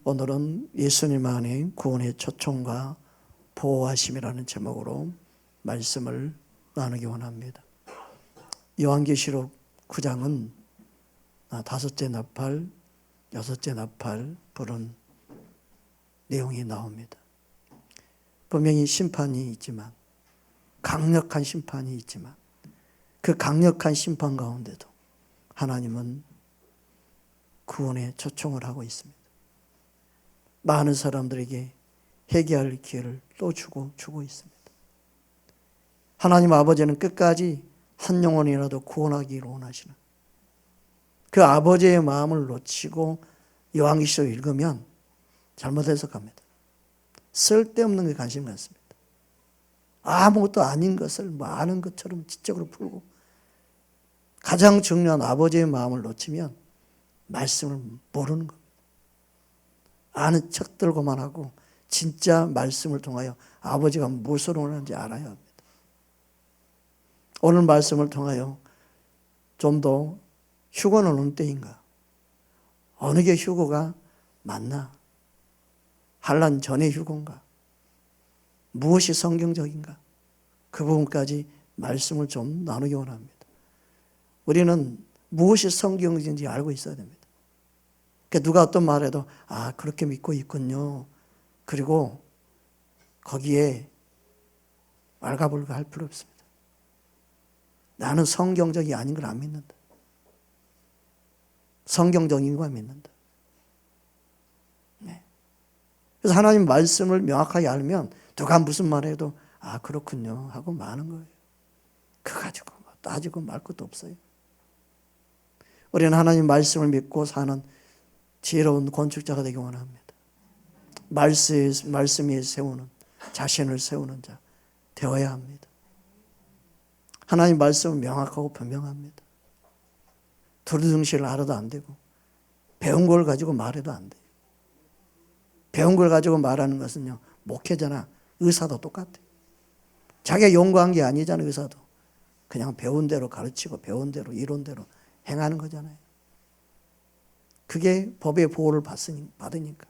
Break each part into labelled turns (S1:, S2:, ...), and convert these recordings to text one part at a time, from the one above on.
S1: 오늘은 예수님 안에 구원의 초청과 보호하심이라는 제목으로 말씀을 나누기 원합니다. 요한계시록 9장은 다섯째 나팔, 여섯째 나팔 부른 내용이 나옵니다. 분명히 심판이 있지만, 강력한 심판이 있지만, 그 강력한 심판 가운데도 하나님은 구원의 초청을 하고 있습니다. 많은 사람들에게 회개할 기회를 또 주고 있습니다. 하나님 아버지는 끝까지 한 영혼이라도 구원하기를 원하시는 그 아버지의 마음을 놓치고 요한계시록을 읽으면 잘못 해석합니다. 쓸데없는 게 관심 갖습니다. 아무것도 아닌 것을 아는 것처럼 지적으로 풀고, 가장 중요한 아버지의 마음을 놓치면 말씀을 모르는 겁니다. 아는 척 들고만 하고 진짜 말씀을 통하여 아버지가 무엇을 원하는지 알아야 합니다. 오늘 말씀을 통하여 좀 더 휴거는 어느 때인가? 어느 게 휴거가 맞나? 환난 전의 휴거인가? 무엇이 성경적인가? 그 부분까지 말씀을 좀 나누기 원합니다. 우리는 무엇이 성경적인지 알고 있어야 됩니다. 누가 어떤 말해도 그렇게 믿고 있군요. 그리고 거기에 왈가불가 할 필요 없습니다. 나는 성경적이 아닌 걸 안 믿는다. 성경적인 것만 믿는다. 네. 그래서 하나님 말씀을 명확하게 알면 누가 무슨 말해도 그렇군요 하고 마는 거예요. 그거 가지고 따지고 말 것도 없어요. 우리는 하나님 말씀을 믿고 사는 지혜로운 건축자가 되기 원합니다. 말씀에 세우는, 자신을 세우는 자 되어야 합니다. 하나님 말씀은 명확하고 분명합니다. 두루뭉실을 알아도 안 되고, 배운 걸 가지고 말해도 안 돼요. 배운 걸 가지고 말하는 것은요, 목회자나 의사도 똑같아요. 자기가 연구한 게 아니잖아요. 의사도 그냥 배운 대로 가르치고 배운 대로 이론대로 행하는 거잖아요. 그게 법의 보호를 받으니까.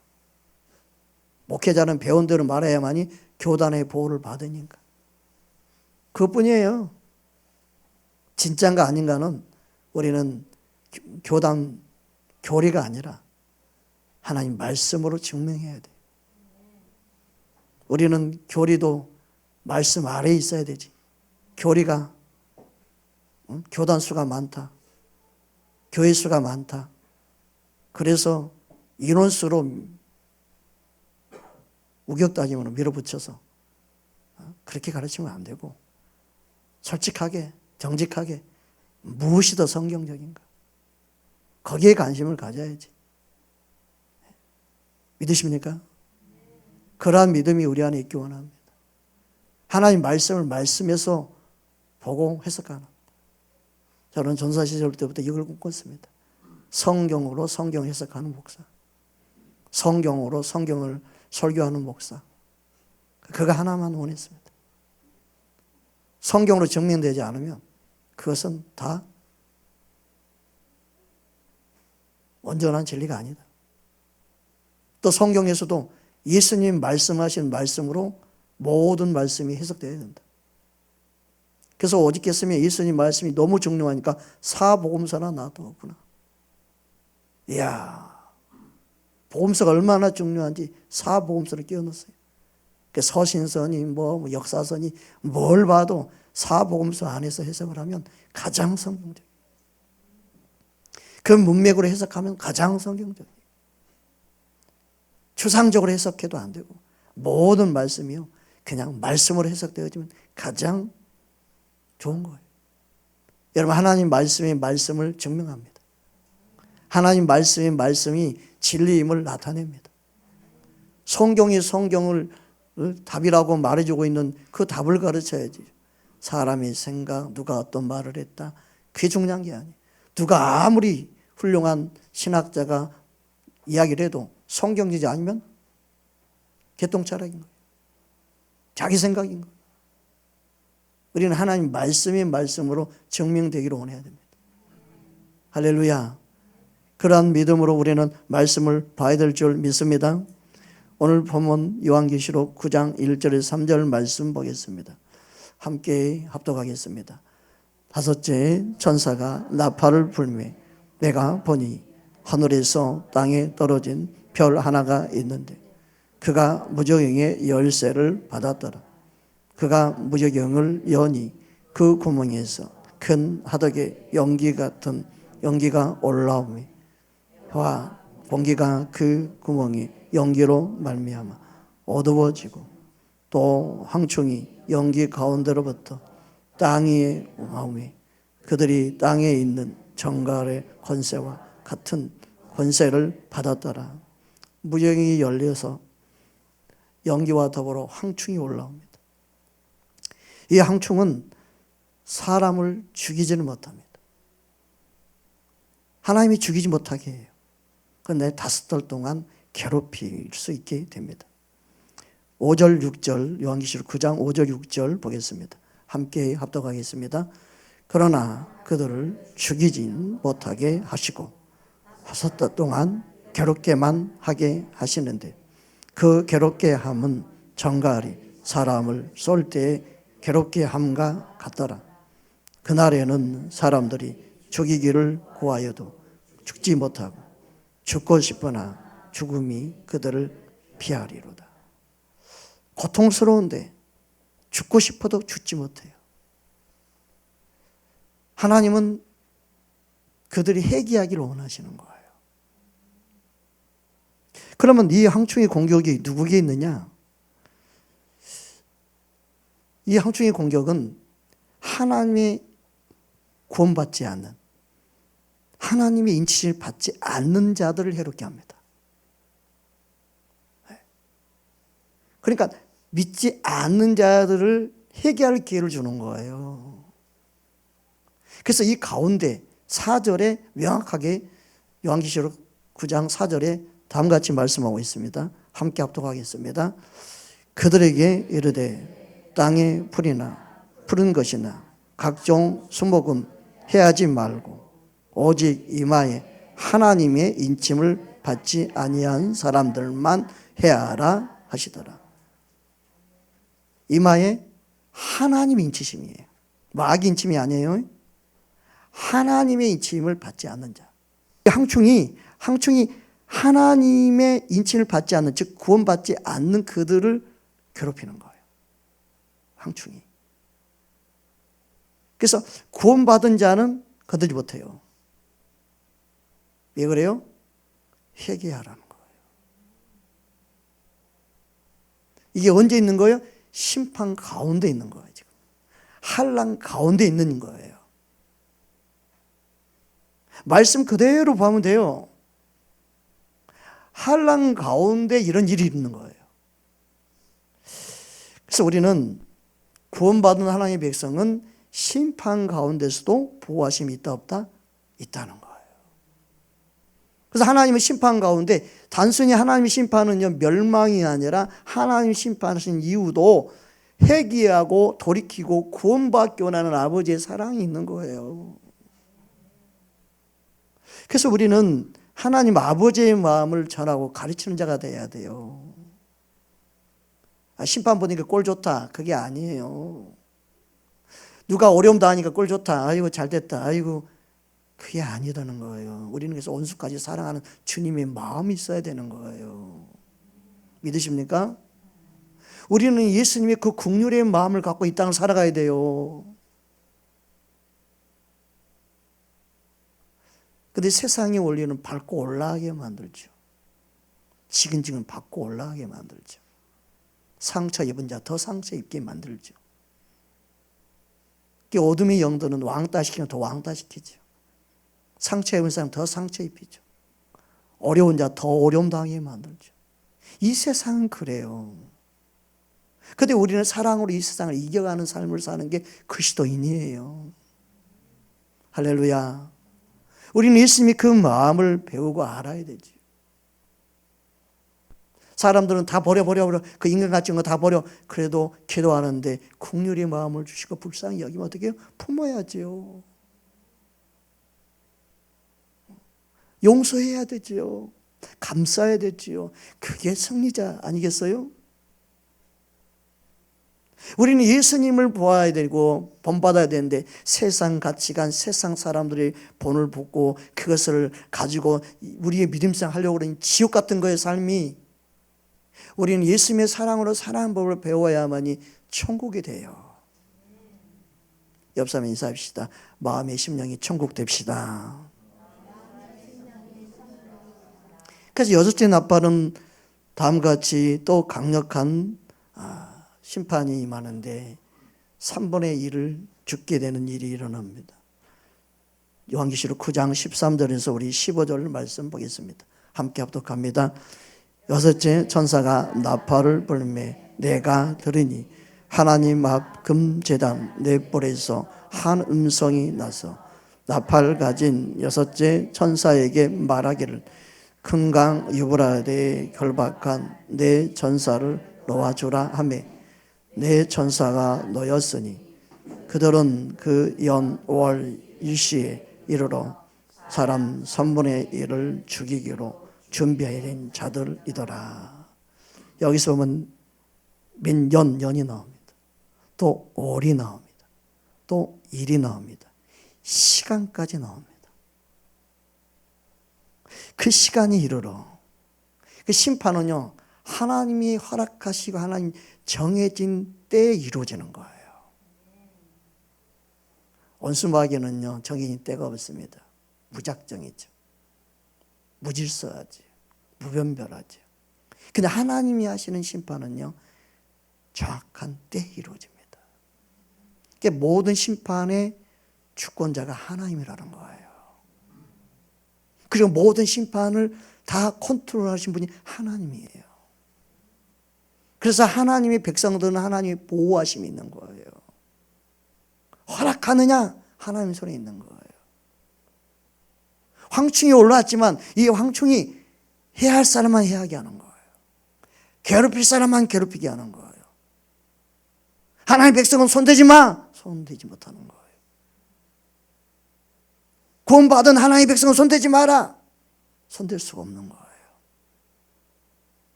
S1: 목회자는 배운 대로 말해야만이 교단의 보호를 받으니까. 그것뿐이에요. 진짜인가 아닌가는 우리는 교단 교리가 아니라 하나님 말씀으로 증명해야 돼요. 우리는 교리도 말씀 아래에 있어야 되지. 교리가 교단 수가 많다, 교회 수가 많다, 그래서 인원수로 우격다짐으로 밀어붙여서 그렇게 가르치면 안 되고, 솔직하게 정직하게 무엇이 더 성경적인가, 거기에 관심을 가져야지. 믿으십니까? 그러한 믿음이 우리 안에 있기 원합니다. 하나님 말씀을 말씀에서 보고 해석하는. 저는 전사 시절 때부터 이걸 꿈꿨습니다. 성경으로 성경 해석하는 목사, 성경으로 성경을 설교하는 목사, 그거 하나만 원했습니다. 성경으로 증명되지 않으면 그것은 다 온전한 진리가 아니다. 또 성경에서도 예수님 말씀하신 말씀으로 모든 말씀이 해석되어야 된다. 그래서 어저께쓰면 예수님 말씀이 너무 중요하니까 사복음서나 놔두었구나. 이야, 복음서가 얼마나 중요한지 사복음서를 끼워넣었어요. 서신서니 역사서니 뭘 봐도 사복음서 안에서 해석을 하면 가장 성경적. 그 문맥으로 해석하면 가장 성경적. 추상적으로 해석해도 안 되고, 모든 말씀이요 그냥 말씀으로 해석되어지면 가장 좋은 거예요. 여러분, 하나님 말씀의 말씀을 증명합니다. 하나님 말씀의 말씀이 진리임을 나타냅니다. 성경이 성경을 답이라고 말해주고 있는 그 답을 가르쳐야지. 사람의 생각, 누가 어떤 말을 했다, 그게 중요한 게 아니에요. 누가 아무리 훌륭한 신학자가 이야기를 해도 성경이지 아니면 개똥차락인 거예요. 자기 생각인 거예요. 우리는 하나님 말씀의 말씀으로 증명되기를 원해야 됩니다. 할렐루야. 그러한 믿음으로 우리는 말씀을 봐야 될 줄 믿습니다. 오늘 본문 요한계시록 9장 1절에서 3절 말씀 보겠습니다. 함께 합독하겠습니다. 다섯째 천사가 나팔을 불매 내가 보니 하늘에서 땅에 떨어진 별 하나가 있는데 그가 무저갱의 열쇠를 받았더라. 그가 무저갱을 여니 그 구멍에서 큰 하덕의 연기 같은 연기가 올라오며 와 공기가 그 구멍에 연기로 말미암아 어두워지고 또 황충이 연기 가운데로부터 땅 위에 오며 그들이 땅에 있는 정갈의 권세와 같은 권세를 받았더라. 무저갱이 열려서 연기와 더불어 황충이 올라옵니다. 이 황충은 사람을 죽이지는 못합니다. 하나님이 죽이지 못하게 해요. 그런데 5달 동안 괴롭힐 수 있게 됩니다. 5절 6절 요한계시록 9장 5절 6절 보겠습니다. 함께 합독하겠습니다. 그러나 그들을 죽이진 못하게 하시고 5달 동안 괴롭게만 하게 하시는데 그 괴롭게 함은 정갈이 사람을 쏠 때에 괴롭게 함과 같더라. 그날에는 사람들이 죽이기를 구하여도 죽지 못하고 죽고 싶으나 죽음이 그들을 피하리로다. 고통스러운데 죽고 싶어도 죽지 못해요. 하나님은 그들이 회개하기를 원하시는 거예요. 그러면 이 황충의 공격이 누구에게 있느냐? 이 황충의 공격은 하나님의 구원받지 않는, 하나님의 인치심을 받지 않는 자들을 해롭게 합니다. 그러니까 믿지 않는 자들을 회개할 기회를 주는 거예요. 그래서 이 가운데 4절에 명확하게 요한계시록 9장 4절에 다음과 같이 말씀하고 있습니다. 함께 합독하겠습니다. 그들에게 이르되 땅의 풀이나 푸른 것이나 각종 수목은 해하지 말고 오직 이마에 하나님의 인침을 받지 아니한 사람들만 해하라 하시더라. 이마에 하나님의 인치심이에요. 마귀 인침이 아니에요. 하나님의 인침을 받지 않는 자. 황충이 하나님의 인침을 받지 않는, 즉 구원받지 않는 그들을 괴롭히는 거예요. 황충이. 그래서 구원받은 자는 건들지 못해요. 왜 그래요? 회개하라는 거예요. 이게 언제 있는 거예요? 심판 가운데 있는 거예요. 지금 환난 가운데 있는 거예요. 말씀 그대로 보면 돼요. 환난 가운데 이런 일이 있는 거예요. 그래서 우리는 구원받은 하나님의 백성은 심판 가운데서도 보호하심이 있다 없다? 있다는 거예요. 그래서 하나님의 심판 가운데 단순히 하나님의 심판은요 멸망이 아니라 하나님의 심판하신 이유도 회개하고 돌이키고 구원받기 원하는 아버지의 사랑이 있는 거예요. 그래서 우리는 하나님 아버지의 마음을 전하고 가르치는 자가 돼야 돼요. 심판 보니까 꼴 좋다, 그게 아니에요. 누가 어려움 당하니까 꼴 좋다, 아이고 잘 됐다, 아이고, 그게 아니라는 거예요. 우리는 그래서 온수까지 사랑하는 주님의 마음이 있어야 되는 거예요. 믿으십니까? 우리는 예수님의 그 긍휼의 마음을 갖고 이 땅을 살아가야 돼요. 근데 세상의 원리는 밟고 올라가게 만들죠. 지근지근 밟고 올라가게 만들죠. 상처 입은 자 더 상처 입게 만들죠. 어둠의 영도는 왕따시키면 더 왕따시키죠. 상처 입은 사람 더 상처 입히죠. 어려운 자 더 어려움 당하게 만들죠. 이 세상은 그래요. 근데 우리는 사랑으로 이 세상을 이겨가는 삶을 사는 게 그리스도인이에요. 할렐루야. 우리는 예수님이 그 마음을 배우고 알아야 되지. 사람들은 다 버려 그 인간 같은 거 다 버려. 그래도 기도하는데 긍휼의 마음을 주시고 불쌍히 여기면 어떻게 해요? 품어야죠. 용서해야 되지요. 감싸야 되지요. 그게 승리자 아니겠어요? 우리는 예수님을 보아야 되고 본받아야 되는데 세상 가치관, 세상 사람들이 본을 보고 그것을 가지고 우리의 믿음생 하려고 그러는 지옥 같은 거예요, 삶이. 우리는 예수님의 사랑으로 사랑하는 법을 배워야만이 천국이 돼요. 옆 사람 인사합시다. 마음의 심령이 천국 됩시다. 그래서 여섯째 나팔은 다음과 같이 또 강력한 심판이 임하는데 3분의 1을 죽게 되는 일이 일어납니다. 요한계시록 9장 13절에서 우리 15절 말씀 보겠습니다. 함께 합독합니다. 여섯째 천사가 나팔을 불매 내가 들으니 하나님 앞 금제단 네 뿔에서 한 음성이 나서 나팔 가진 여섯째 천사에게 말하기를 큰 강 유브라데에 결박한 네 천사를 놓아주라 하매 네 천사가 놓였으니 그들은 그 연월 일시에 이르러 사람 3분의 1을 죽이기로 준비된 자들이더라. 여기서 보면 년이 나옵니다. 또 월이 나옵니다. 또 일이 나옵니다. 시간까지 나옵니다. 그 시간이 이르러 그 심판은요 하나님이 허락하시고 하나님 정해진 때에 이루어지는 거예요. 원수마귀는요 정해진 때가 없습니다. 무작정이죠. 무질서하죠. 무변별하죠. 근데 하나님이 하시는 심판은요 정확한 때에 이루어집니다. 그러니까 모든 심판의 주권자가 하나님이라는 거예요. 그리고 모든 심판을 다 컨트롤하신 분이 하나님이에요. 그래서 하나님의 백성들은 하나님의 보호하심이 있는 거예요. 허락하느냐? 하나님 손에 있는 거예요. 황충이 올라왔지만 이 황충이 해야 할 사람만 해야게 하는 거예요. 괴롭힐 사람만 괴롭히게 하는 거예요. 하나님의 백성은 손대지 마! 손대지 못하는 거예요. 구원받은 하나님의 백성은 손대지 마라! 손댈 수가 없는 거예요.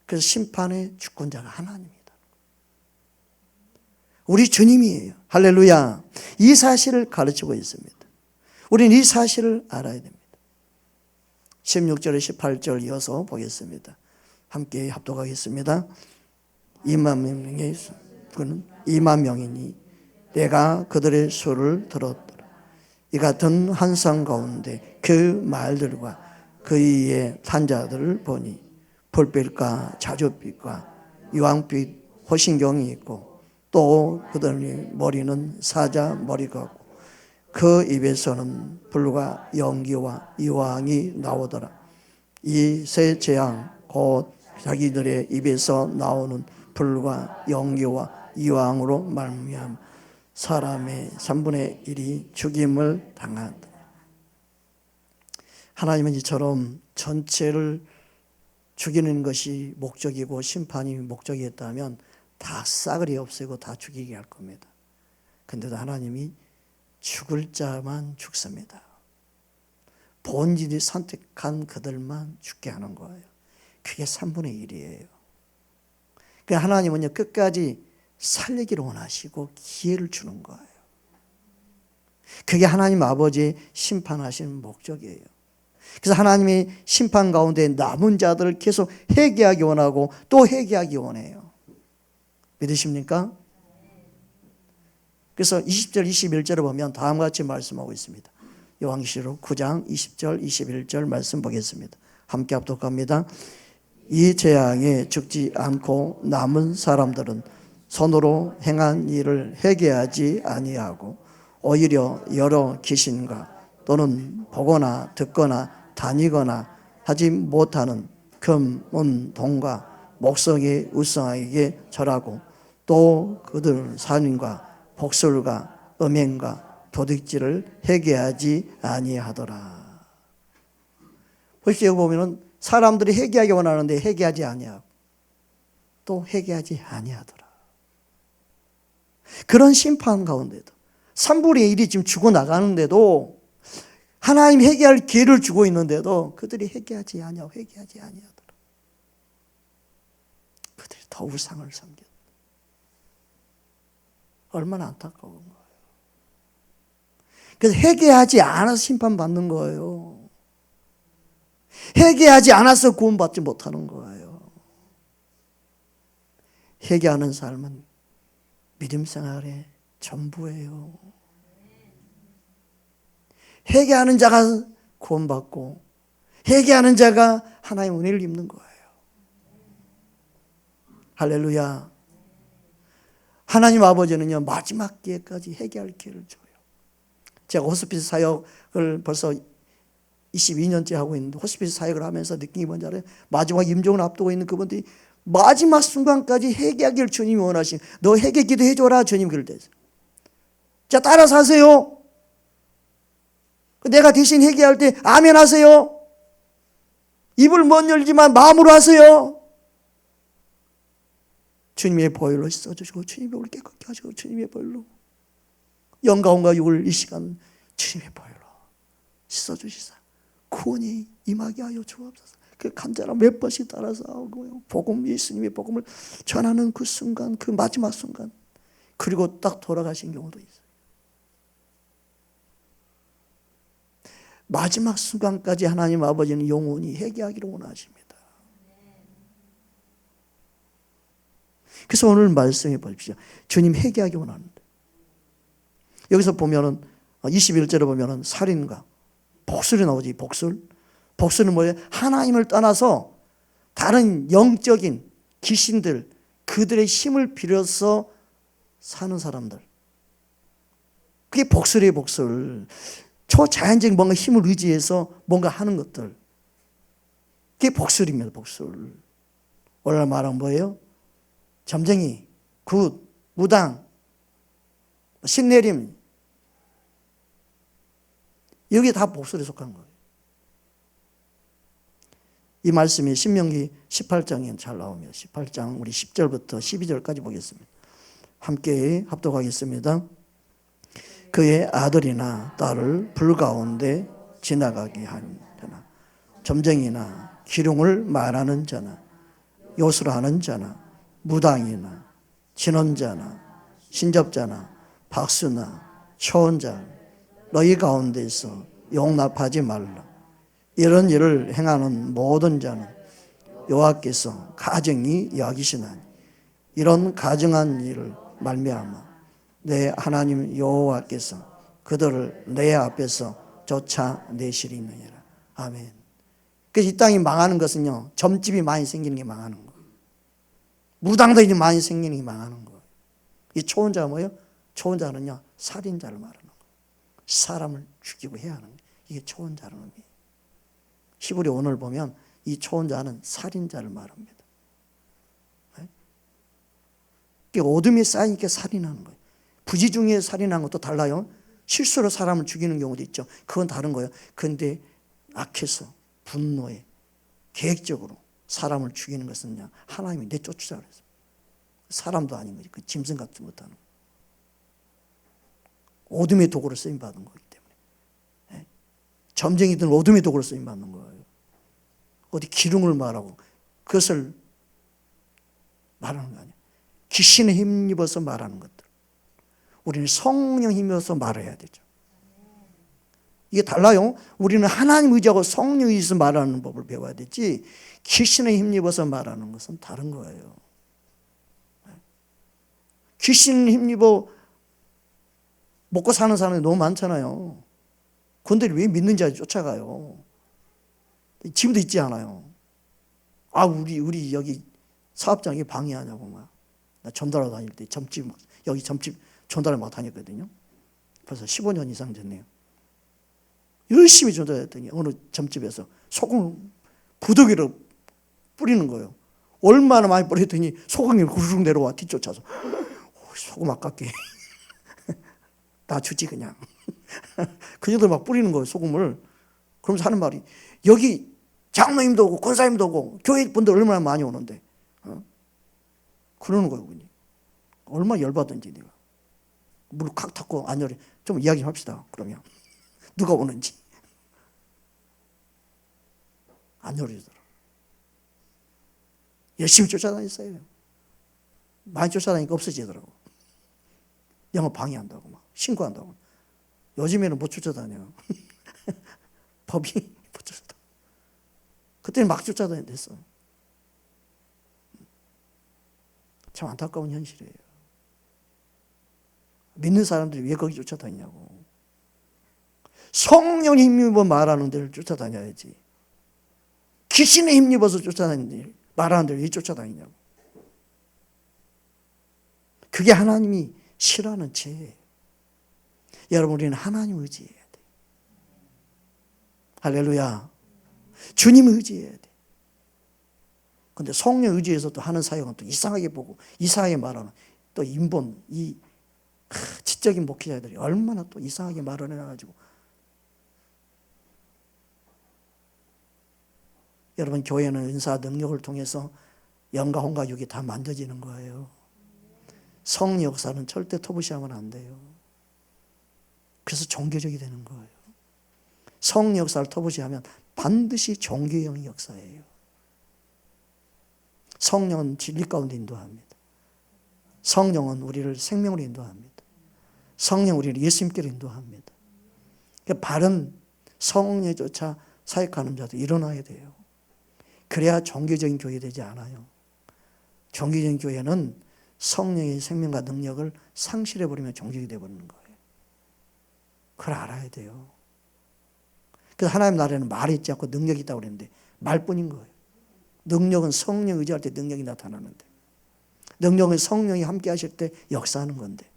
S1: 그래서 심판의 주권자가 하나님입니다. 우리 주님이에요. 할렐루야. 이 사실을 가르치고 있습니다. 우리는 이 사실을 알아야 됩니다. 16절에 18절 이어서 보겠습니다. 함께 합독하겠습니다. 2만 명의 그는 2만 명이니 내가 그들의 수를 들었더라. 이 같은 환상 가운데 그 말들과 그 위에 탄 자들을 보니 불빛과 자주빛과 유황빛 호신경이 있고 또 그들의 머리는 사자 머리 같고 그 입에서는 불과 연기와 유황이 나오더라. 이 세 재앙 곧 자기들의 입에서 나오는 불과 연기와 유황으로 말미암아 사람의 3분의 1이 죽임을 당한다. 하나님은 이처럼 전체를 죽이는 것이 목적이고 심판이 목적이었다면 다 싸그리 없애고 다 죽이게 할 겁니다. 근데도 하나님이 죽을 자만 죽습니다. 본질이 선택한 그들만 죽게 하는 거예요. 그게 3분의 1이에요. 그러니까 하나님은요 끝까지 살리기를 원하시고 기회를 주는 거예요. 그게 하나님 아버지의 심판하시는 목적이에요. 그래서 하나님이 심판 가운데 남은 자들을 계속 회개하기 원하고 또 회개하기 원해요. 믿으십니까? 그래서 20절 21절을 보면 다음과 같이 말씀하고 있습니다. 요한계시록 9장 20절 21절 말씀 보겠습니다. 함께 합독합니다. 이 재앙에 죽지 않고 남은 사람들은 손으로 행한 일을 회개하지 아니하고 오히려 여러 귀신과 또는 보거나 듣거나 다니거나 하지 못하는 금, 은, 동과 목성의 우상에게 절하고 또 그들 살인과 복술과 음행과 도둑질을 회개하지 아니하더라. 보십시오. 보면은 사람들이 회개하기 원하는데 회개하지 아니하고 또 회개하지 아니하더라. 그런 심판 가운데도 3분의 1이 지금 죽어나가는데도 하나님 회개할 기회를 주고 있는데도 그들이 회개하지 아니하고 회개하지 아니하더라. 그들이 더 우상을 섬겼다. 얼마나 안타까운 거예요. 그래서 회개하지 않아서 심판받는 거예요. 회개하지 않아서 구원받지 못하는 거예요. 회개하는 삶은 믿음 생활의 전부예요. 회개하는 자가 구원받고 회개하는 자가 하나님의 은혜를 입는 거예요. 할렐루야. 하나님 아버지는요, 마지막 기회까지 회개할 기회를 줘요. 제가 호스피스 사역을 벌써 22년째 하고 있는데 호스피스 사역을 하면서 느낀 게 뭔지 알아요? 마지막 임종을 앞두고 있는 그분들이 마지막 순간까지 회개하기를 주님이 원하신, 너 회개 기도해줘라 주님 그랬대요. 자, 따라서 하세요. 내가 대신 회개할 때 아멘 하세요. 입을 못 열지만 마음으로 하세요. 주님의 보혈로 씻어주시고 주님의 우리 깨끗게 하시고 주님의 보혈로 영가온과 육을 이 시간 주님의 보혈로 씻어주시사 구원이 임하게 하여 주옵소서. 그 간절함 몇 번씩 따라서 하고요. 복음, 예수님의 복음을 전하는 그 순간, 그 마지막 순간, 그리고 딱 돌아가신 경우도 있어요. 마지막 순간까지 하나님 아버지는 영원히 회개하기를 원하십니다. 그래서 오늘 말씀해 보십시오. 주님 회개하기 원하는데. 여기서 보면은 21절에 보면은 살인과 복술이 나오지. 복술은 뭐예요? 하나님을 떠나서 다른 영적인 귀신들, 그들의 힘을 빌어서 사는 사람들. 그게 복술이에요, 복술. 초자연적인 뭔가 힘을 의지해서 뭔가 하는 것들. 그게 복술입니다, 복술. 오늘 말은 뭐예요? 점쟁이, 굿, 무당, 신내림. 여기 다 복술에 속한 거예요. 이 말씀이 신명기 18장에 잘 나옵니다. 18장 우리 10절부터 12절까지 보겠습니다. 함께 합독하겠습니다. 그의 아들이나 딸을 불 가운데 지나가게 하는 자나 점쟁이나 기륭을 말하는 자나 요술하는 자나 무당이나 진언자나 신접자나 박수나 초혼자 너희 가운데서 용납하지 말라. 이런 일을 행하는 모든 자는 여호와께서 가증히 여기시나니 이런 가증한 일을 말미암아 내 하나님 여호와께서 그들을 내 앞에서 쫓아내시리니라. 아멘. 그래서 이 땅이 망하는 것은요, 점집이 많이 생기는 게 망하는 거예요. 무당들이 많이 생기는 게 망하는 거예요. 이 초혼자가 뭐예요? 초혼자는요, 살인자를 말하는 거예요. 사람을 죽이고 해야 하는 거예요. 이게 초혼자라는 의미예요. 히브리 오늘 보면 이 초혼자는 살인자를 말합니다. 이게 어둠이 쌓이니까 살인하는 거예요. 부지중에 살인하는 것도 달라요. 실수로 사람을 죽이는 경우도 있죠. 그건 다른 거예요. 그런데 악해서 분노에 계획적으로 사람을 죽이는 것은 그냥 하나님이 내쫓으자 그랬어요. 사람도 아닌 거지. 그 짐승 같지 못하는 어둠의 도구로 쓰임받은 거기 때문에. 점쟁이들은 어둠의 도구로 쓰임받는 거예요. 어디 기둥을 말하고 그것을 말하는 거 아니에요. 귀신에 힘입어서 말하는 것들. 우리는 성령 힘입어서 말해야 되죠. 이게 달라요. 우리는 하나님 의지하고 성령 의지해서 말하는 법을 배워야 되지 귀신에 힘입어서 말하는 것은 다른 거예요. 귀신 힘입어 먹고 사는 사람이 너무 많잖아요. 그런데 왜 믿는지 쫓아가요. 지금도 있지 않아요. 아, 우리 여기 사업장에 방해하냐고 막. 나 전달하러 다닐 때 점집 여기 점집 전달을 막 다녔거든요. 벌써 15년 이상 됐네요. 열심히 전달했더니 어느 점집에서 소금 부득이로 뿌리는 거예요. 얼마나 많이 뿌렸더니 소금이 후루룩 내려와 뒤쫓아서 소금 아깝게 나 주지 그냥. 그 정도 막 뿌리는 거예요, 소금을. 그러면서 하는 말이 여기 장로님도 오고 권사님도 오고 교회 분들 얼마나 많이 오는데 그러는 거예요. 얼마나 열받은지 내가. 물 칵 탔고 안 열해. 좀 이야기 합시다. 그러면 누가 오는지. 안 열어주더라고. 열심히 쫓아다녔어요. 많이 쫓아다니니까 없어지더라고. 영업 방해한다고 막 신고한다고. 요즘에는 못 쫓아다녀. 법이 못 쫓아다녀. 그때는 막 쫓아다녔어. 참 안타까운 현실이에요. 믿는 사람들이 왜 거기 쫓아다니냐고. 성령이 힘입어 말하는 데를 쫓아다녀야지. 귀신에 힘입어서 쫓아다니는 말하는 데를 왜 쫓아다니냐고. 그게 하나님이 싫어하는 죄예요. 여러분, 우리는 하나님 의지해야 돼. 할렐루야. 주님 의지해야 돼. 근데 성령 의지해서 또 하는 사역은 또 이상하게 보고 이상하게 말하는 또 인본 이 지적인 목회자들이 얼마나 또 이상하게 말을 해놔가지고 여러분, 교회는 은사 능력을 통해서 영과 혼과 육이 다 만져지는 거예요. 성령 역사는 절대 터부시하면 안 돼요. 그래서 종교적이 되는 거예요. 성령 역사를 터부시하면 반드시 종교형의 역사예요. 성령은 진리 가운데 인도합니다. 성령은 우리를 생명으로 인도합니다. 성령 우리를 예수님께로 인도합니다. 그러니까 바른 성령에 쫓아 사역하는 자도 일어나야 돼요. 그래야 종교적인 교회 되지 않아요. 종교적인 교회는 성령의 생명과 능력을 상실해버리면 종교가 되어버리는 거예요. 그걸 알아야 돼요. 그래서 하나님 나라에는 말이 있지 않고 능력이 있다고 그랬는데 말뿐인 거예요. 능력은 성령 의지할 때 능력이 나타나는데, 능력은 성령이 함께 하실 때 역사하는 건데,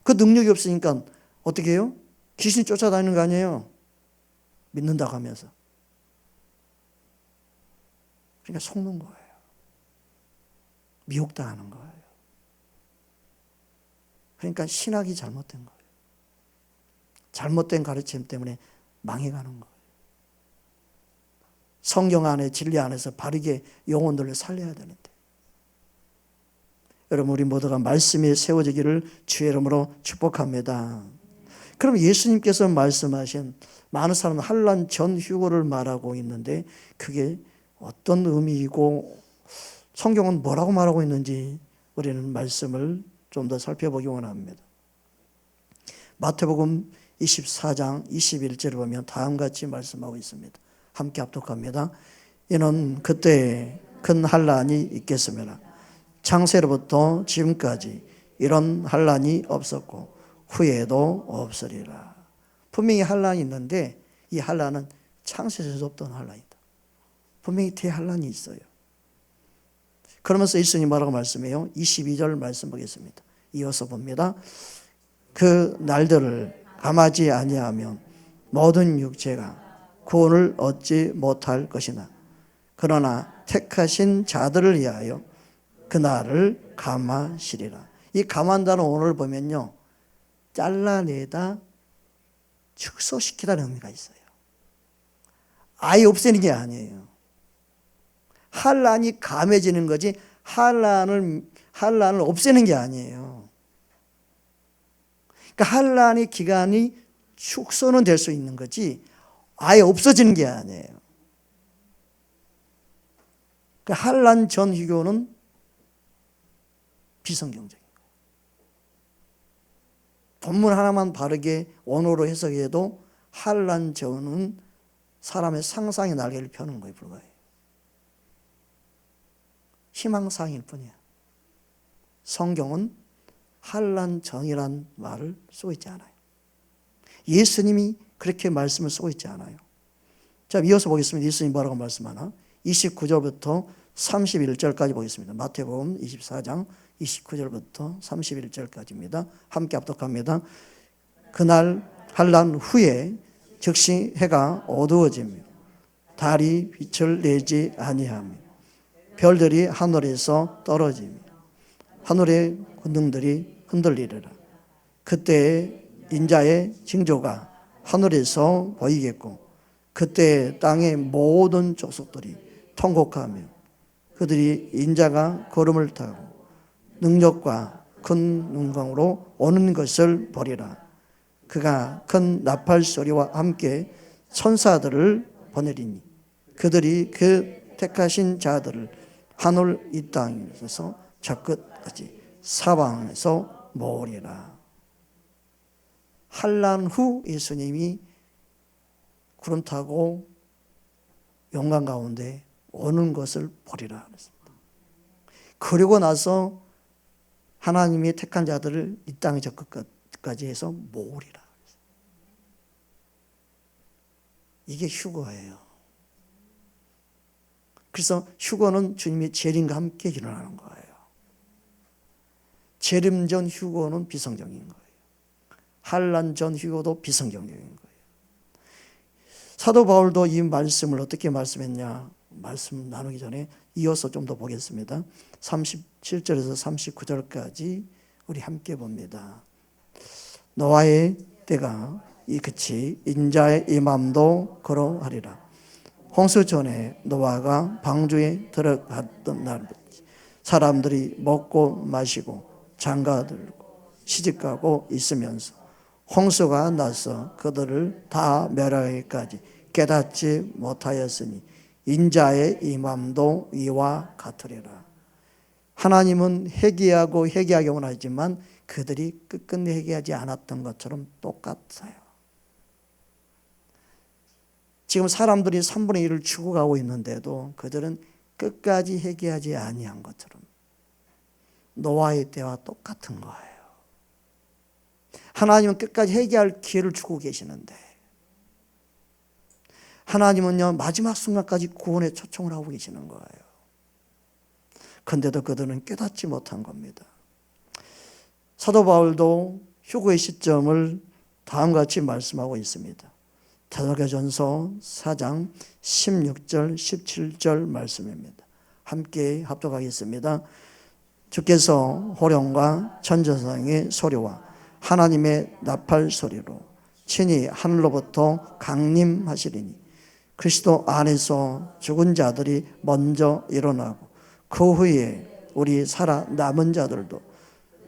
S1: 그 능력이 없으니까 어떻게 해요? 귀신 쫓아다니는 거 아니에요? 믿는다고 하면서. 그러니까 속는 거예요. 미혹당하는 거예요. 그러니까 신학이 잘못된 거예요. 잘못된 가르침 때문에 망해가는 거예요. 성경 안에 진리 안에서 바르게 영혼들을 살려야 되는데, 여러분, 우리 모두가 말씀에 세워지기를 주의 이름으로 축복합니다. 그럼 예수님께서 말씀하신, 많은 사람은 환난 전후고를 말하고 있는데 그게 어떤 의미이고 성경은 뭐라고 말하고 있는지 우리는 말씀을 좀 더 살펴보기 원합니다. 마태복음 24장 21절을 보면 다음과 같이 말씀하고 있습니다. 함께 합독합니다. 이는 그때 큰 환난이 있겠으므나 창세로부터 지금까지 이런 환난이 없었고 후에도 없으리라. 분명히 환난이 있는데 이 환난은 창세에서 없던 환난이다. 분명히 대환난이 있어요. 그러면서 예수님이 뭐라고 말씀해요? 22절 말씀 보겠습니다. 이어서 봅니다. 그 날들을 감하지 아니하면 모든 육체가 구원을 얻지 못할 것이나 그러나 택하신 자들을 위하여 그날을 감하시리라. 이 감한다는 오늘 보면요, 잘라내다 축소시키다는 의미가 있어요. 아예 없애는 게 아니에요. 환난이 감해지는 거지 환난을 없애는 게 아니에요. 그러니까 환난의 기간이 축소는 될 수 있는 거지 아예 없어지는 게 아니에요. 그러니까 환난 전후교는 비성경적인 거예요. 본문 하나만 바르게 원어로 해석해도 환난 전은 사람의 상상의 날개를 펴는 거에 불과해요. 희망사항일 뿐이야. 성경은 환난 전이란 말을 쓰고 있지 않아요. 예수님이 그렇게 말씀을 쓰고 있지 않아요. 자, 이어서 보겠습니다. 예수님이 뭐라고 말씀하나? 29절부터 31절까지 보겠습니다. 마태복음 24장 29절부터 31절까지입니다. 함께 합독합니다. 그날 환난 후에 즉시 해가 어두워지며 달이 빛을 내지 아니하며 별들이 하늘에서 떨어지며 하늘의 군등들이 흔들리리라. 그때 인자의 징조가 하늘에서 보이겠고 그때 땅의 모든 족속들이 통곡하며 그들이 인자가 걸음을 타고 능력과 큰 영광으로 오는 것을 보리라. 그가 큰 나팔 소리와 함께 천사들을 보내리니 그들이 그 택하신 자들을 하늘 이 땅에서 저 끝까지 사방에서 모으리라. 환난 후 예수님이 구름 타고 용강 가운데 오는 것을 보리라 그랬습니다. 그리고 나서 하나님이 택한 자들을 이 땅에 저 끝까지 해서 모으리라. 이게 휴거예요. 그래서 휴거는 주님의 재림과 함께 일어나는 거예요. 재림 전 휴거는 비성경인 거예요. 환난 전 휴거도 비성경적인 거예요. 사도 바울도 이 말씀을 어떻게 말씀했냐, 말씀 나누기 전에 이어서 좀 더 보겠습니다. 37절에서 39절까지 우리 함께 봅니다. 노아의 때가 그치 인자의 임함도 그러하리라. 홍수 전에 노아가 방주에 들어갔던 날 사람들이 먹고 마시고 장가들고 시집가고 있으면서 홍수가 나서 그들을 다 멸하기까지 깨닫지 못하였으니 인자의 임함도 이와 같으리라. 하나님은 회개하고 회개하기 원하지만 그들이 끝끝내 회개하지 않았던 것처럼 똑같아요. 지금 사람들이 3분의 1을 죽어가고 있는데도 그들은 끝까지 회개하지 아니한 것처럼 노아의 때와 똑같은 거예요. 하나님은 끝까지 회개할 기회를 주고 계시는데 하나님은요 마지막 순간까지 구원에 초청을 하고 계시는 거예요. 그런데도 그들은 깨닫지 못한 겁니다. 사도 바울도 휴거의 시점을 다음과 같이 말씀하고 있습니다. 데살로니가전서 4장 16절 17절 말씀입니다. 함께 합독하겠습니다. 주께서 호령과 천전성의 소리와 하나님의 나팔 소리로 친히 하늘로부터 강림하시리니 그리스도 안에서 죽은 자들이 먼저 일어나고 그 후에 우리 살아남은 자들도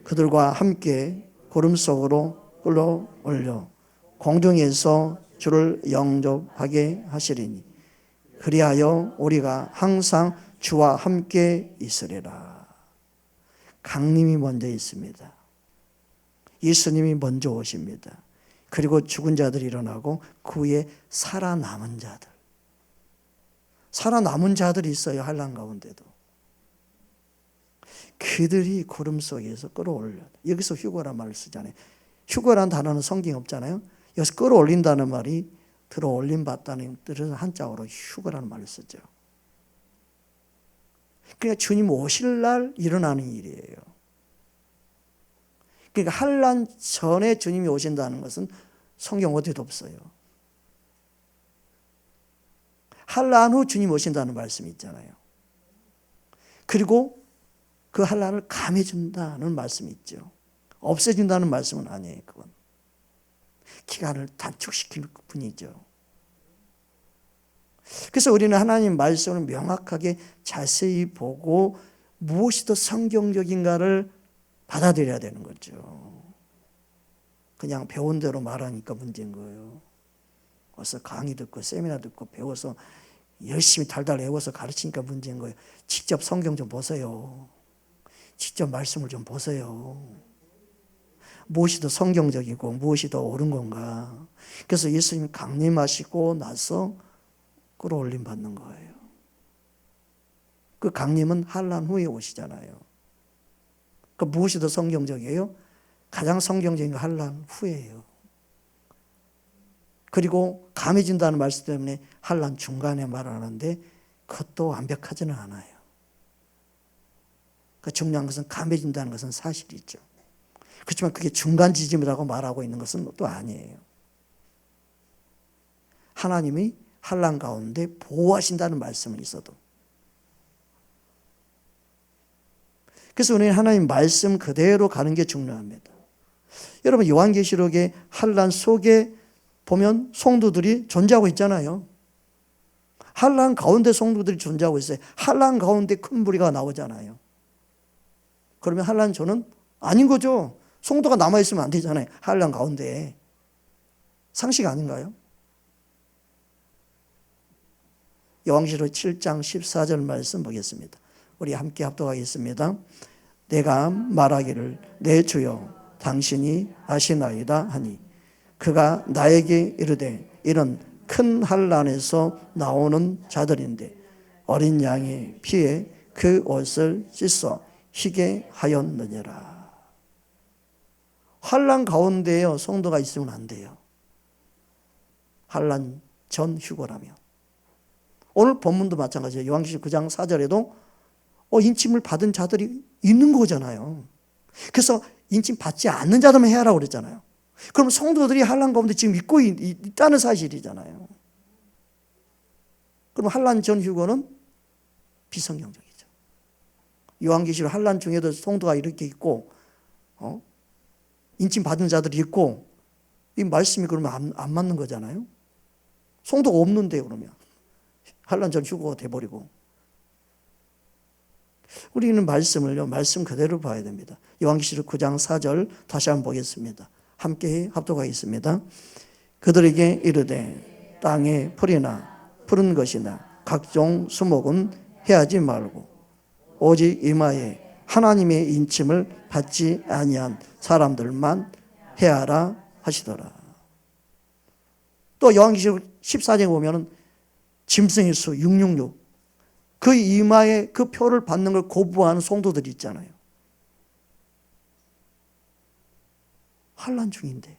S1: 그들과 함께 구름 속으로 끌어올려 공중에서 주를 영접하게 하시리니 그리하여 우리가 항상 주와 함께 있으리라. 강림이 먼저 있습니다. 예수님이 먼저 오십니다. 그리고 죽은 자들이 일어나고 그 후에 살아남은 자들. 살아남은 자들이 있어요. 환난 가운데도. 그들이 구름 속에서 끌어올려. 여기서 휴거란 말을 쓰잖아요. 휴거란 단어는 성경에 없잖아요. 여기서 끌어올린다는 말이 들어올림 받다는 뜻에서 한자어로 휴거라는 말을 쓰죠. 그러니까 주님 오실 날 일어나는 일이에요. 그러니까 환난 전에 주님이 오신다는 것은 성경 어디에도 없어요. 환난 후 주님 오신다는 말씀이 있잖아요. 그리고 그 환난을 감해준다는 말씀이 있죠. 없애준다는 말씀은 아니에요. 그건 기간을 단축시킬 뿐이죠. 그래서 우리는 하나님 말씀을 명확하게 자세히 보고 무엇이 더 성경적인가를 받아들여야 되는 거죠. 그냥 배운 대로 말하니까 문제인 거예요. 와서 강의 듣고 세미나 듣고 배워서 열심히 달달 외워서 가르치니까 문제인 거예요. 직접 성경 좀 보세요. 직접 말씀을 좀 보세요. 무엇이 더 성경적이고 무엇이 더 옳은 건가. 그래서 예수님이 강림하시고 나서 끌어올림 받는 거예요. 그 강림은 환난 후에 오시잖아요. 그 무엇이 더 성경적이에요? 가장 성경적인 게 환난 후예요. 그리고 감해진다는 말씀 때문에 환난 중간에 말하는데 그것도 완벽하지는 않아요. 그 중요한 것은 감해진다는 것은 사실이죠. 그렇지만 그게 중간 지점이라고 말하고 있는 것은 또 아니에요. 하나님이 환난 가운데 보호하신다는 말씀은 있어도. 그래서 우리는 하나님 말씀 그대로 가는 게 중요합니다. 여러분 요한계시록의 환난 속에 보면 성도들이 존재하고 있잖아요. 환난 가운데 성도들이 존재하고 있어요. 환난 가운데 큰 무리가 나오잖아요. 그러면 환난조는 아닌 거죠. 성도가 남아있으면 안 되잖아요. 환난 가운데. 상식 아닌가요? 요한계시록 7장 14절 말씀 보겠습니다. 우리 함께 합독하겠습니다. 내가 말하기를 내 주여 당신이 아시나이다 하니 그가 나에게 이르되 이런 큰 환난에서 나오는 자들인데 어린 양의 피에 그 옷을 씻어 희게 하였느니라. 환난 가운데에 성도가 있으면 안 돼요. 환난 전 휴거라면. 오늘 본문도 마찬가지예요. 요한계시록 9장 4절에도 인침을 받은 자들이 있는 거잖아요. 그래서 인침 받지 않는 자들만 해라고 그랬잖아요. 그럼 성도들이 환난 가운데 지금 있고 있다는 사실이잖아요. 그럼 환난 전 휴거는 비성경적이죠. 요한계시록 환난 중에도 성도가 이렇게 있고 인침 받은 자들이 있고 이 말씀이 그러면 안 맞는 거잖아요. 성도가 없는데 그러면 환난 전 휴거가 돼버리고. 우리는 말씀을요, 말씀 그대로 봐야 됩니다. 요한계시록 9장 4절 다시 한번 보겠습니다. 함께 합독하겠습니다. 그들에게 이르되 땅에 풀이나 푸른 것이나 각종 수목은 해하지 말고 오직 이마에 하나님의 인침을 받지 아니한 사람들만 해하라 하시더라. 또 요한계시록 14장에 보면은 짐승의 수 666, 그 이마에 그 표를 받는 걸 거부하는 성도들이 있잖아요. 환난 중인데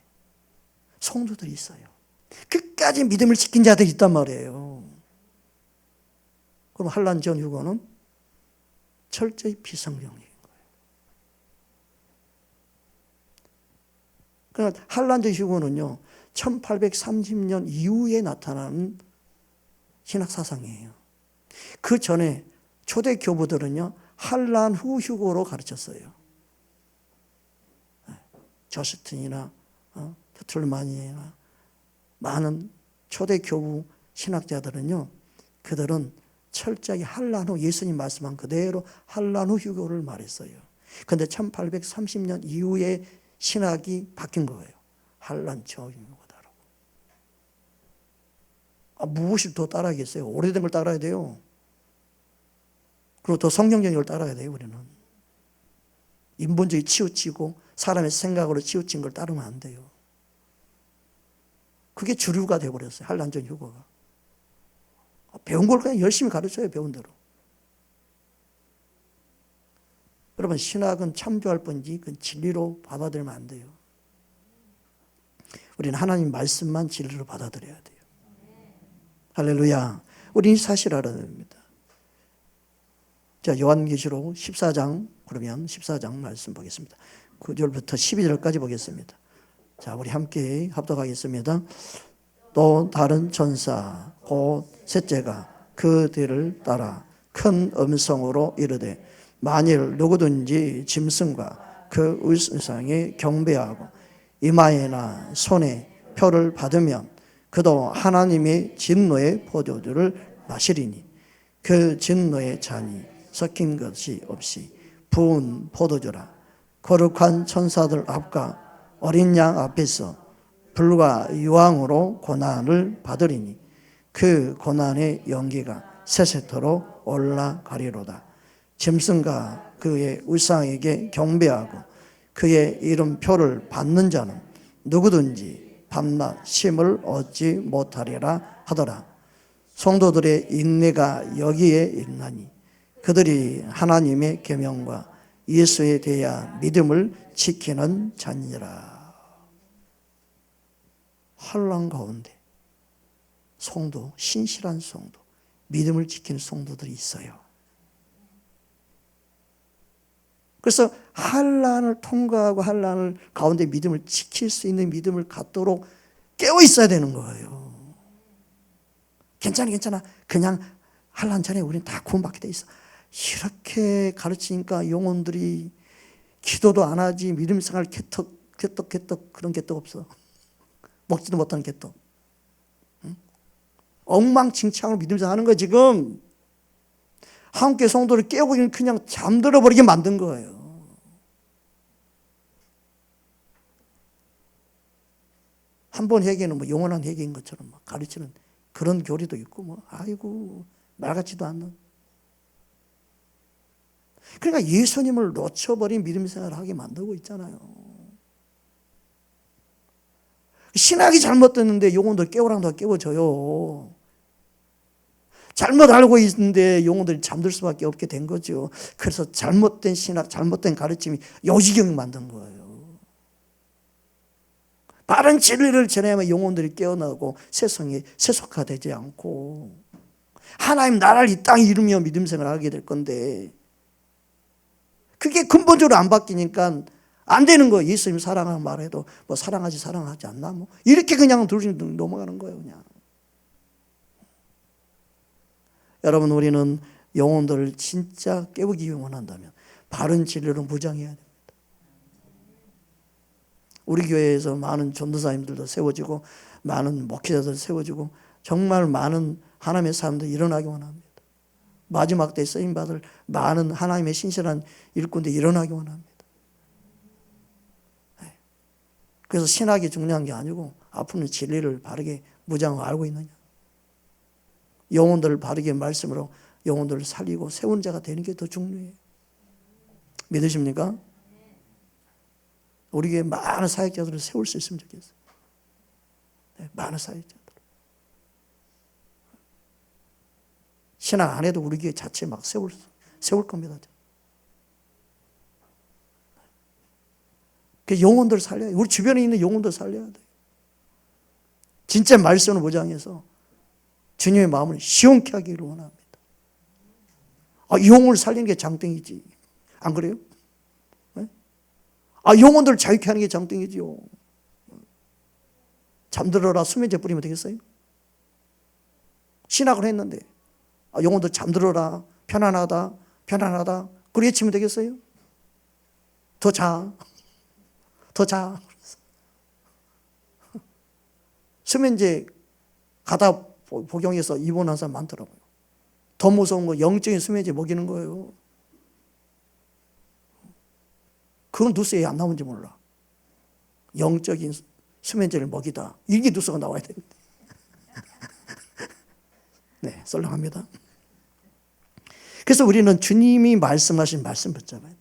S1: 성도들이 있어요. 끝까지 믿음을 지킨 자들이 있단 말이에요. 그럼 환난 전 휴거는 철저히 비성경적인 거예요. 그러나 환난 전 휴거는요, 1830년 이후에 나타나는 신학 사상이에요. 그 전에 초대 교부들은요, 환난 후 휴거로 가르쳤어요. 저스틴이나 트툴만이나 많은 초대 교부 신학자들은요, 그들은 철저히 환난 후 예수님 말씀한 그대로 환난 후 휴거를 말했어요. 그런데 1830년 이후에 신학이 바뀐 거예요. 환난 전 휴거다라고. 무엇을 더 따라야겠어요? 오래된 걸 따라야 돼요. 그리고 더 성경적인 걸 따라야 돼요. 우리는 인본주의 치우치고 사람의 생각으로 치우친 걸 따르면 안 돼요. 그게 주류가 되어버렸어요. 환난 전 휴거가. 배운 걸 그냥 열심히 가르쳐요. 배운 대로. 여러분, 신학은 참조할 뿐이지 그건 진리로 받아들이면 안 돼요. 우리는 하나님 말씀만 진리로 받아들여야 돼요. 할렐루야. 우리는 사실 알아야 됩니다. 자, 요한계시록 14장, 그러면 14장 말씀 보겠습니다. 9절부터 12절까지 보겠습니다. 자, 우리 함께 합독하겠습니다. 또 다른 천사 곧 셋째가 그 뒤를 따라 큰 음성으로 이르되 만일 누구든지 짐승과 그 우상에 경배하고 이마에나 손에 표를 받으면 그도 하나님의 진노의 포도주를 마시리니 그 진노의 잔이 섞인 것이 없이 부은 포도주라. 거룩한 천사들 앞과 어린 양 앞에서 불과 유황으로 고난을 받으리니 그 고난의 연기가 세세토로 올라가리로다. 짐승과 그의 우상에게 경배하고 그의 이름표를 받는 자는 누구든지 밤낮 쉼을 얻지 못하리라 하더라. 성도들의 인내가 여기에 있나니 그들이 하나님의 계명과 예수에 대한 믿음을 지키는 자니라. 환난 가운데 성도, 신실한 성도, 믿음을 지키는 성도들이 있어요. 그래서 환난을 통과하고 환난을 가운데 믿음을 지킬 수 있는 믿음을 갖도록 깨어 있어야 되는 거예요. 괜찮아. 그냥 환난 전에 우리는 다 구원받게 돼 있어. 이렇게 가르치니까 영혼들이 기도도 안 하지 믿음 생활 개떡 그런 개떡 없어. 먹지도 못하는 개떡. 응? 엉망진창으로 믿음 생활 하는 거야 지금. 한국교회 성도를 깨우고 그냥 잠들어 버리게 만든 거예요. 한 번 회개는 뭐 영원한 회개인 것처럼 막 가르치는 그런 교리도 있고 뭐 아이고 말 같지도 않는. 그러니까 예수님을 놓쳐버린 믿음 생활을 하게 만들고 있잖아요. 신학이 잘못됐는데 영혼들 깨우랑도 깨워져요. 잘못 알고 있는데 영혼들이 잠들 수밖에 없게 된 거죠. 그래서 잘못된 신학, 잘못된 가르침이 요지경 만든 거예요. 바른 진리를 전하면 영혼들이 깨어나고 세상에 세속화되지 않고 하나님 나라를 이 땅에 이루며 믿음 생활을 하게 될 건데 그게 근본적으로 안 바뀌니까 안 되는 거예요. 예수님 사랑하는 말해도 뭐 사랑하지 않나 뭐 이렇게 그냥 넘어가는 거예요. 그냥. 여러분 우리는 영혼들을 진짜 깨우기 원한다면 바른 진리로 무장해야 됩니다. 우리 교회에서 많은 전도사님들도 세워지고 많은 목회자들 세워지고 정말 많은 하나님의 사람들이 일어나기 원합니다. 마지막 때 쓰임받을 많은 하나님의 신실한 일꾼들이 일어나기 원합니다. 그래서 신학이 중요한 게 아니고 앞으로는 진리를 바르게 무장하고 알고 있느냐. 영혼들을 바르게 말씀으로 영혼들을 살리고 세운 자가 되는 게 더 중요해요. 믿으십니까? 우리 교회 많은 사역자들을 세울 수 있으면 좋겠어요. 네, 많은 사역자들. 신학 안 해도 우리 교회 자체 막 세울 겁니다. 그 영혼들을 살려야 돼요. 우리 주변에 있는 영혼들 살려야 돼요. 진짜 말씀을 무장해서 주님의 마음을 시원케 하기를 원합니다. 영혼을 살리는 게 장땡이지. 안 그래요? 네? 영혼들을 자유케 하는 게 장땡이지요. 잠들어라 수면제 뿌리면 되겠어요? 신학을 했는데 영혼들 잠들어라 편안하다 그렇게 치면 되겠어요? 더 자. 수면제 가다 복용해서 입원한 사람 많더라고요. 더 무서운 거 영적인 수면제 먹이는 거예요. 그건 뉴스에 안 나오는지 몰라. 영적인 수면제를 먹이다. 이게 뉴스가 나와야 되는데. 네, 썰렁합니다. 그래서 우리는 주님이 말씀하신 말씀 붙잡아야 돼요.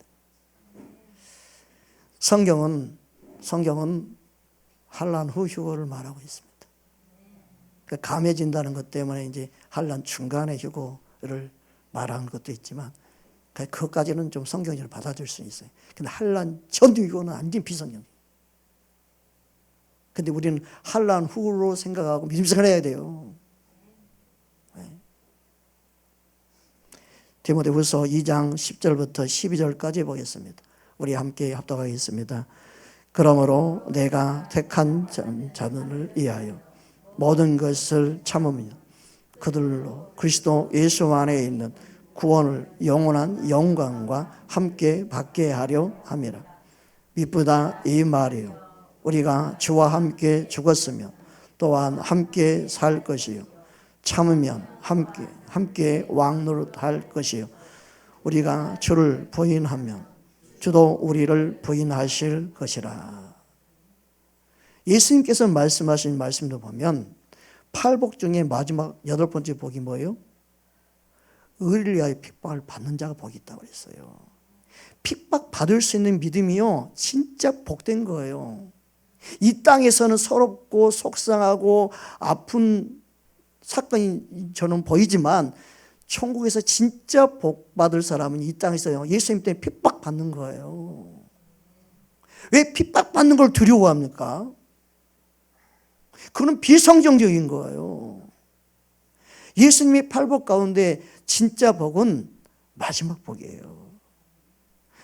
S1: 성경은 환난 후 휴거를 말하고 있습니다. 그러니까 감해진다는 것 때문에 이제 환난 중간에 휴거를 말하는 것도 있지만 그것까지는 좀 성경적으로 받아줄 수 있어요. 근데 환난 전 휴거는 완전 비성경이에요. 근데 우리는 환난 후로 생각하고 믿음 생활을 해야 돼요. 네. 디모데후서 2장 10절부터 12절까지 보겠습니다. 우리 함께 합독하겠습니다. 그러므로 내가 택한 자들을 위하여 모든 것을 참으며 그들로 그리스도 예수 안에 있는 구원을 영원한 영광과 함께 받게 하려 함이라. 미쁘다 이 말이요 우리가 주와 함께 죽었으면 또한 함께 살 것이요 참으면 함께 왕노릇할 것이요 우리가 주를 부인하면 주도 우리를 부인하실 것이라. 예수님께서 말씀하신 말씀도 보면 8복 중에 마지막 8번째 복이 뭐예요? 의를 위하여 핍박을 받는 자가 복이 있다고 그랬어요. 핍박 받을 수 있는 믿음이요 진짜 복된 거예요. 이 땅에서는 서럽고 속상하고 아픈 사건이 저는 보이지만 천국에서 진짜 복 받을 사람은 이 땅에서 예수님 때문에 핍박 받는 거예요. 왜 핍박 받는 걸 두려워합니까? 그건 비성경적인 거예요. 예수님의 8복 가운데 진짜 복은 마지막 복이에요.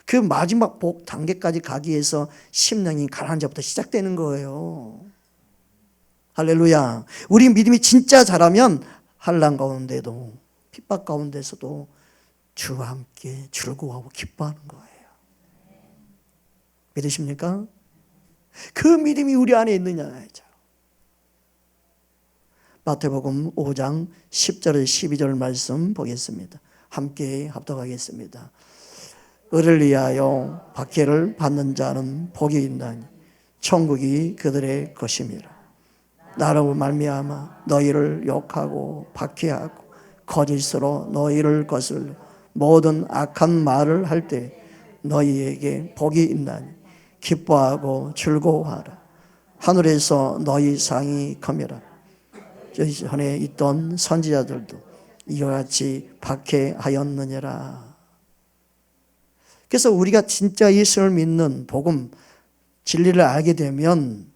S1: 그 마지막 복 단계까지 가기 위해서 심령이 가난한 자부터 시작되는 거예요. 할렐루야. 우리 믿음이 진짜 자라면 환난 가운데도 핍박 가운데서도 주와 함께 즐거워하고 기뻐하는 거예요. 믿으십니까? 그 믿음이 우리 안에 있느냐죠. 마태복음 5장 10절 12절 말씀 보겠습니다. 함께 합독하겠습니다. 의를 위하여 박해를 받는 자는 복이 있나니 천국이 그들의 것임이라. 나로 말미암아 너희를 욕하고 박해하고 거짓으로 너희를 거슬러 모든 악한 말을 할 때 너희에게 복이 있나니 기뻐하고 즐거워하라. 하늘에서 너희 상이 컴이라. 전에 있던 선지자들도 이와 같이 박해하였느니라. 그래서 우리가 진짜 예수를 믿는 복음, 진리를 알게 되면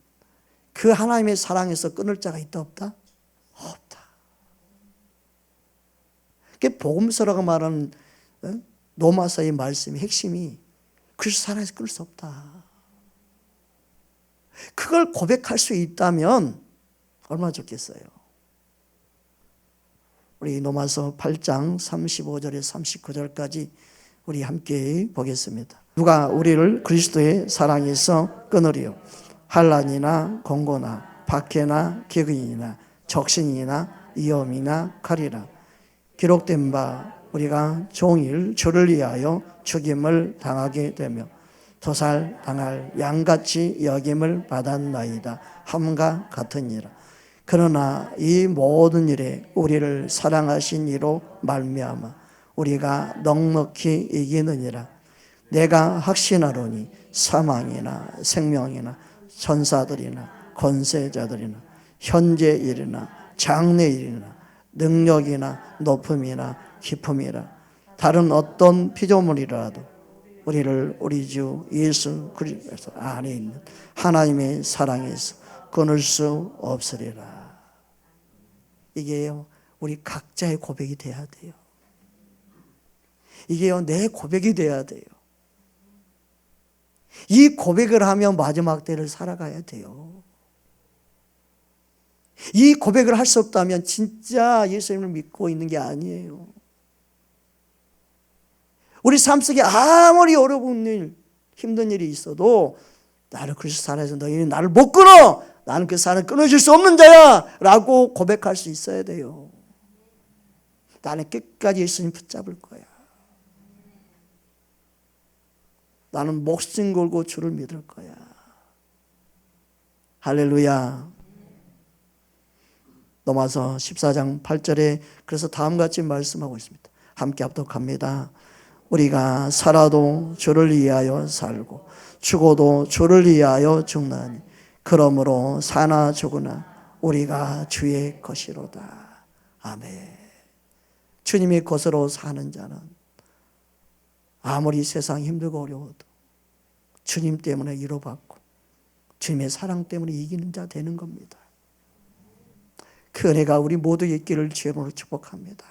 S1: 그 하나님의 사랑에서 끊을 자가 있다 없다? 없다. 그게 복음서라고 말하는 로마서의 말씀의 핵심이 그리스도 사랑에서 끊을 수 없다. 그걸 고백할 수 있다면 얼마나 좋겠어요. 우리 로마서 8장 35절에서 39절까지 우리 함께 보겠습니다. 누가 우리를 그리스도의 사랑에서 끊으리요? 환난이나 공고나 박해나 기근이나 적신이나 위험이나 칼이라. 기록된 바 우리가 종일 주를 위하여 죽임을 당하게 되며 도살 당할 양같이 여김을 받았나이다 함과 같으니라. 그러나 이 모든 일에 우리를 사랑하신 이로 말미암아 우리가 넉넉히 이기느니라. 내가 확신하노니 사망이나 생명이나 천사들이나 권세자들이나 현재 일이나 장래 일이나 능력이나 높음이나 깊음이라 다른 어떤 피조물이라도 우리를 우리 주 예수 그리스도 안에 있는 하나님의 사랑에서 끊을 수 없으리라. 이게요, 우리 각자의 고백이 돼야 돼요. 이게요, 내 고백이 돼야 돼요. 이 고백을 하면 마지막 때를 살아가야 돼요. 이 고백을 할 수 없다면 진짜 예수님을 믿고 있는 게 아니에요. 우리 삶 속에 아무리 어려운 일, 힘든 일이 있어도 나를 그리스도 사랑해서 너희는 나를 못 끊어! 나는 그 사랑을 끊어줄 수 없는 자야! 라고 고백할 수 있어야 돼요. 나는 끝까지 예수님 붙잡을 거야. 나는 목숨 걸고 주를 믿을 거야. 할렐루야. 로마서 14장 8절에 그래서 다음같이 말씀하고 있습니다. 함께 합독합니다. 우리가 살아도 주를 위하여 살고 죽어도 주를 위하여 죽나니 그러므로 사나 죽으나 우리가 주의 것이로다. 아멘. 주님의 것으로 사는 자는 아무리 세상이 힘들고 어려워도 주님 때문에 위로받고 주님의 사랑 때문에 이기는 자 되는 겁니다. 그 은혜가 우리 모두에 있기를 주님으로 축복합니다.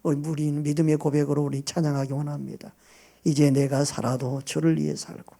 S1: 우리 믿음의 고백으로 우리 찬양하기 원합니다. 이제 내가 살아도 주를 위해 살고